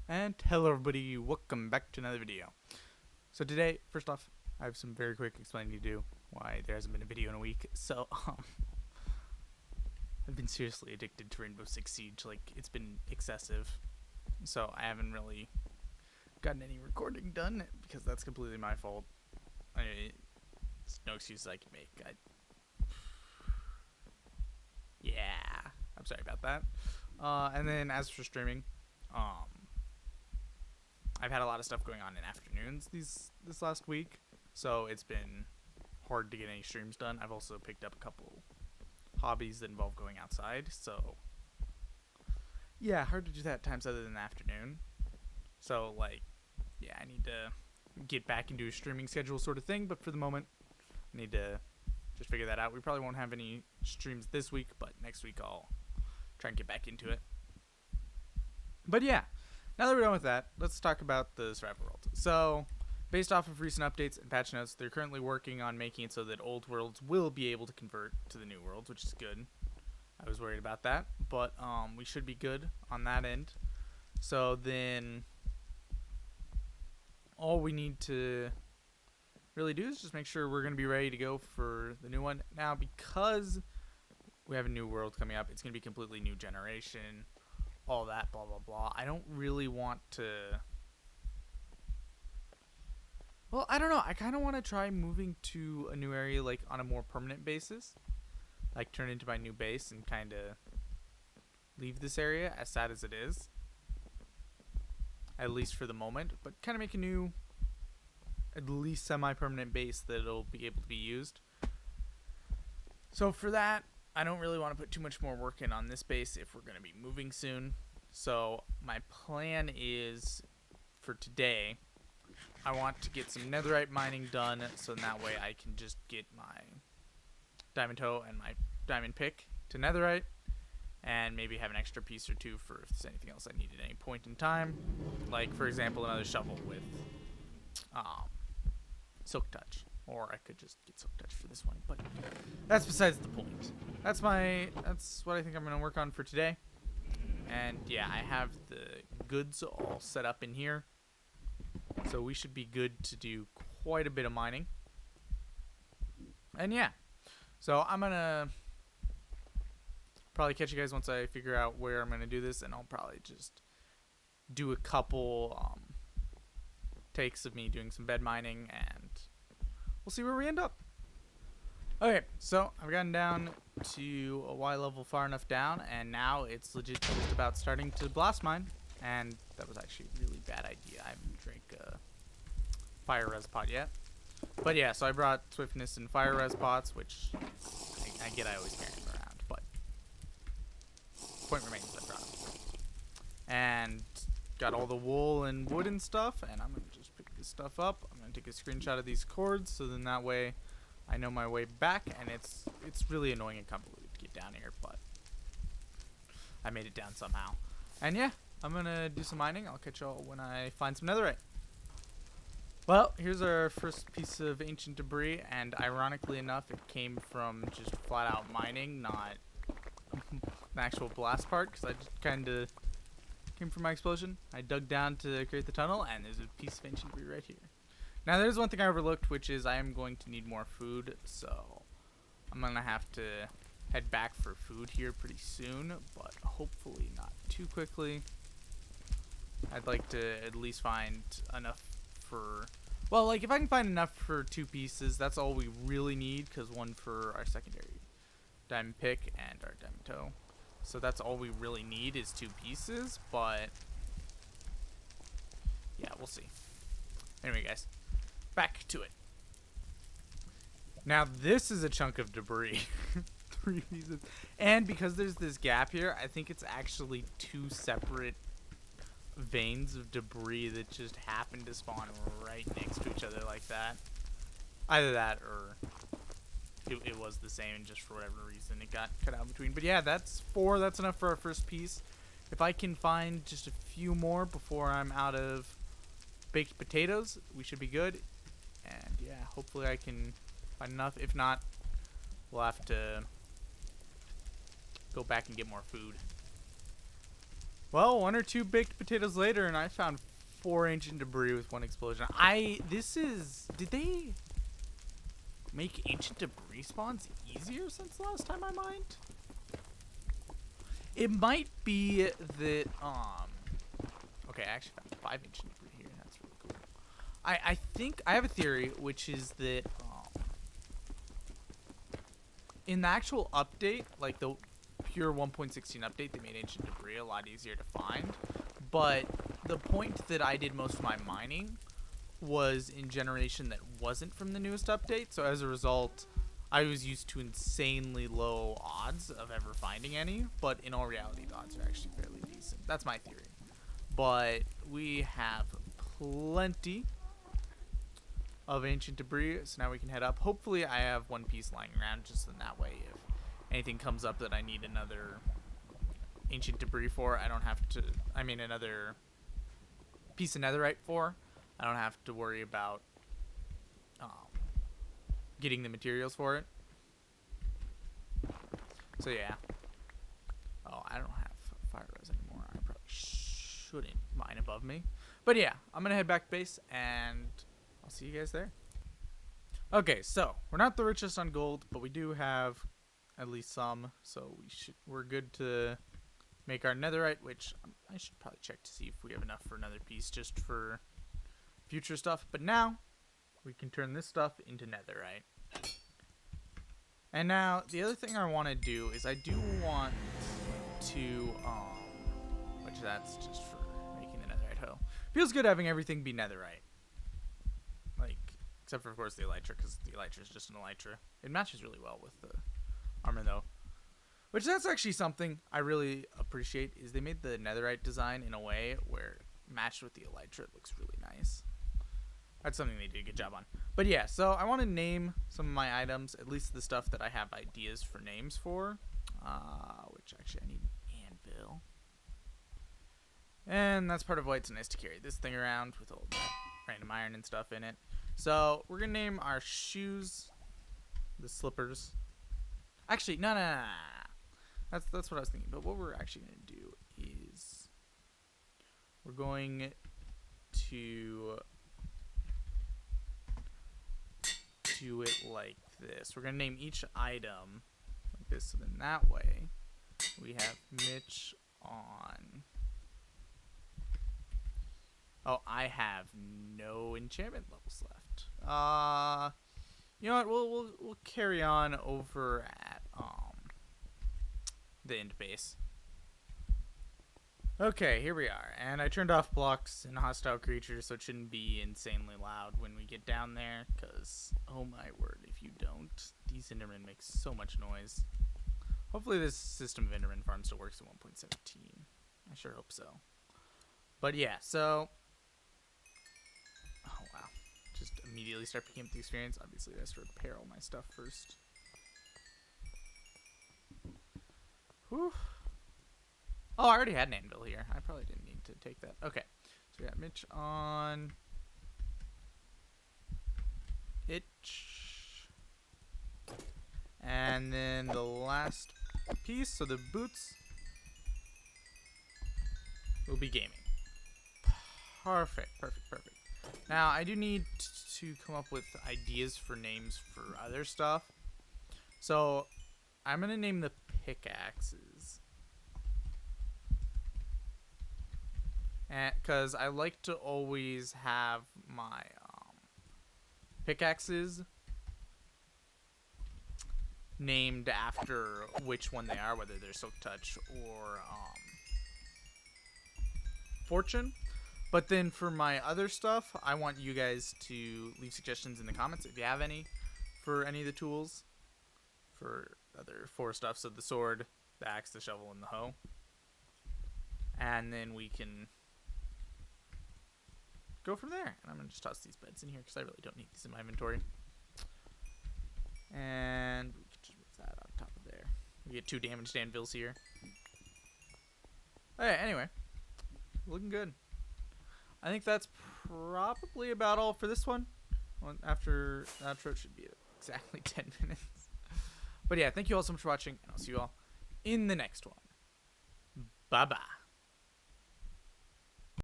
And hello everybody, welcome back to another video. So today, first off, I have some very quick explaining to do why there hasn't been a video in a week. So, I've been seriously addicted to Rainbow Six Siege, like, it's been excessive. So I haven't really gotten any recording done, because that's completely my fault. I mean, there's no excuses I can make. Yeah, I'm sorry about that. And then as for streaming, I've had a lot of stuff going on in afternoons this last week, so it's been hard to get any streams done. I've also picked up a couple hobbies that involve going outside, so yeah, hard to do that at times other than the afternoon. So like, yeah, I need to get back into a streaming schedule sort of thing, but for the moment, I need to just figure that out. We probably won't have any streams this week, but next week I'll try and get back into it. But yeah, now that we're done with that, let's talk about the survival world. So, based off of recent updates and patch notes, they're currently working on making it so that old worlds will be able to convert to the new worlds, which is good. I was worried about that, but we should be good on that end. So then, all we need to really do is just make sure we're going to be ready to go for the new one. Now, because we have a new world coming up, it's going to be completely new generation, all that, blah, blah, blah. I don't really want to... Well, I don't know. I kind of want to try moving to a new area, like, on a more permanent basis. Like, turn into my new base and kind of leave this area, as sad as it is. At least for the moment. But kind of make a new, at least semi-permanent base that'll be able to be used. So for that, I don't really want to put too much more work in on this base if we're going to be moving soon. So my plan is, for today, I want to get some netherite mining done, so that way I can just get my diamond toe and my diamond pick to netherite, and maybe have an extra piece or two for if there's anything else I need at any point in time. Like, for example, another shovel with silk touch. Or I could just get silk touch for this one, but that's besides the point. That's what I think I'm going to work on for today. And yeah, I have the goods all set up in here, so we should be good to do quite a bit of mining. And yeah, so I'm going to probably catch you guys once I figure out where I'm going to do this, and I'll probably just do a couple takes of me doing some bed mining, and we'll see where we end up. Okay, so I've gotten down to a Y level far enough down, and now it's legit just about starting to blast mine. And that was actually a really bad idea. I haven't drank a fire res pot yet. But yeah, so I brought swiftness and fire res pots, which I get I always carry them around, but point remains I brought them. And got all the wool and wood and stuff, and I'm going to just pick this stuff up. I'm going to take a screenshot of these cords, so then that way I know my way back, and it's really annoying and convoluted to get down here, but I made it down somehow. And yeah, I'm going to do some mining. I'll catch y'all when I find some netherite. Well, here's our first piece of ancient debris, and ironically enough, it came from just flat out mining, not an actual blast part, because I just kind of came from my explosion. I dug down to create the tunnel, and there's a piece of ancient debris right here. Now, there's one thing I overlooked, which is I am going to need more food, so I'm going to have to head back for food here pretty soon, but hopefully not too quickly. I'd like to at least find enough for... Well, like, if I can find enough for 2 pieces, that's all we really need, because one for our secondary diamond pick and our diamond toe. So that's all we really need is 2 pieces, but yeah, we'll see. Anyway, guys, back to it. Now, this is a chunk of debris. 3 pieces. And because there's this gap here, I think it's actually 2 separate veins of debris that just happen to spawn right next to each other like that. Either that or it was the same, and just for whatever reason it got cut out in between. But yeah, that's 4. That's enough for our first piece. If I can find just a few more before I'm out of baked potatoes, we should be good. And yeah, hopefully I can find enough. If not, we'll have to go back and get more food. Well, 1 or 2 baked potatoes later, and I found 4 ancient debris with 1 explosion. Did they make ancient debris spawns easier since the last time I mined? It might be that, okay, I actually found 5 ancient debris here. That's really cool. I think I have a theory, which is that, in the actual update, like the pure 1.16 update, they made ancient debris a lot easier to find. But the point that I did most of my mining was in generation that wasn't from the newest update. So as a result, I was used to insanely low odds of ever finding any. But in all reality, the odds are actually fairly decent. That's my theory. But we have plenty of ancient debris, so now we can head up. Hopefully I have 1 piece lying around, just in that way if anything comes up that I need another ancient debris for, I don't have to, I mean another piece of netherite for, I don't have to worry about getting the materials for it. So yeah. Oh, I don't have fire res anymore. I probably shouldn't mine above me. But yeah, I'm gonna head back to base and I'll see you guys there. Okay, so we're not the richest on gold, but we do have at least some, so we're good to make our netherite, which I should probably check to see if we have enough for another piece just for future stuff. But now we can turn this stuff into netherite. And now the other thing I want to do is I do want to which that's just for making the netherite hoe. Feels good having everything be netherite. Like, except for, of course, the elytra, because the elytra is just an elytra. It matches really well with the armor, though. Which, that's actually something I really appreciate, is they made the netherite design in a way where, matched with the elytra, it looks really nice. That's something they did a good job on. But yeah, so I want to name some of my items, at least the stuff that I have ideas for names for. Which, actually, I need an anvil. And that's part of why it's nice to carry this thing around with all that random iron and stuff in it. So we're gonna name our shoes the slippers. Actually, no. That's what I was thinking. But what we're actually gonna do is we're going to do it like this. We're gonna name each item like this. So then that way we have Mitch on. Oh, I have no enchantment levels left. You know what? We'll carry on over at the end base. Okay, here we are, and I turned off blocks and hostile creatures, so it shouldn't be insanely loud when we get down there. Cause oh my word, if you don't, these Endermen make so much noise. Hopefully, this system of Enderman farm still works in 1.17. I sure hope so. But yeah, so. Oh, wow. Just immediately start picking up the experience. Obviously, I have to repair all my stuff first. Whew. Oh, I already had an anvil here. I probably didn't need to take that. Okay. So we got Mitch on. Itch. And then the last piece, so the boots, will be gaming. Perfect. Now, I do need to come up with ideas for names for other stuff. So, I'm going to name the pickaxes. Because I like to always have my pickaxes named after which one they are, whether they're Silk Touch or Fortune. But then for my other stuff, I want you guys to leave suggestions in the comments if you have any for any of the tools for other 4 stuff. So the sword, the axe, the shovel, and the hoe. And then we can go from there. And I'm going to just toss these beds in here because I really don't need these in my inventory. And we can just move that on top of there. We get 2 damaged anvils here. Okay, anyway. Looking good. I think that's probably about all for this one. After the outro, it should be exactly 10 minutes. But yeah, thank you all so much for watching, and I'll see you all in the next one. Bye-bye.